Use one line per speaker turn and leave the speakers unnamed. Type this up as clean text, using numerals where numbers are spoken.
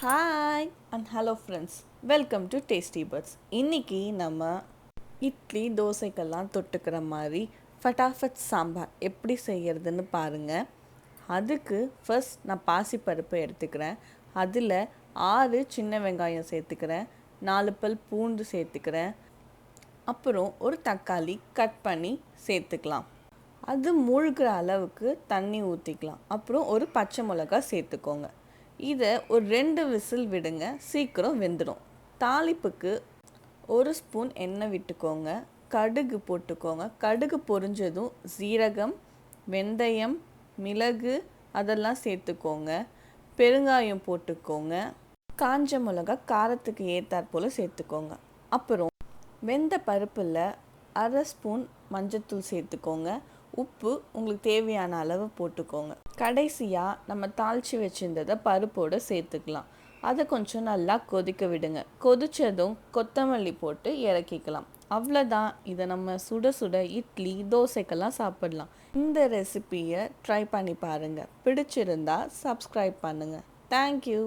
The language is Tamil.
Hi and hello friends, welcome to tasty birds. இன்றைக்கி நம்ம இட்லி தோசைக்கெல்லாம் தொட்டுக்கிற மாதிரி ஃபட்டாஃபட் சாம்பார் எப்படி செய்கிறதுன்னு பாருங்கள். அதுக்கு ஃபர்ஸ்ட் நான் பாசிப்பருப்பு எடுத்துக்கிறேன். அதில் 6 சின்ன வெங்காயம் சேர்த்துக்கிறேன், 4 பல் பூண்டு சேர்த்துக்கிறேன், அப்புறம் ஒரு தக்காளி கட் பண்ணி சேர்த்துக்கலாம். அது மூழ்கிற அளவுக்கு தண்ணி ஊற்றிக்கலாம். அப்புறம் ஒரு பச்சை மிளகாய் சேர்த்துக்கோங்க. இதை ஒரு 2 விசில் விடுங்க, சீக்கிரம் வெந்துடும். தாளிப்புக்கு 1 ஸ்பூன் எண்ணெய் விட்டுக்கோங்க, கடுகு போட்டுக்கோங்க. கடுகு பொரிஞ்சதும் சீரகம், வெந்தயம், மிளகு அதெல்லாம் சேர்த்துக்கோங்க. பெருங்காயம் போட்டுக்கோங்க. காஞ்ச மிளகா காரத்துக்கு ஏற்றாற்போல் சேர்த்துக்கோங்க. அப்புறம் வெந்த பருப்பில் 1/2 ஸ்பூன் மஞ்சத்தூள் சேர்த்துக்கோங்க. உப்பு உங்களுக்கு தேவையான அளவு போட்டுக்கோங்க. கடைசியாக நம்ம தாளித்து வச்சுருந்ததை பருப்போடு சேர்த்துக்கலாம். அதை கொஞ்சம் நல்லா கொதிக்க விடுங்க. கொதித்ததும் கொத்தமல்லி போட்டு இறக்கிக்கலாம். அவ்வளோதான். இதை நம்ம சுட சுட இட்லி தோசைக்கெல்லாம் சாப்பிடலாம். இந்த ரெசிபியை ட்ரை பண்ணி பாருங்கள். பிடிச்சிருந்தா சப்ஸ்கிரைப் பண்ணுங்கள். தேங்க்யூ.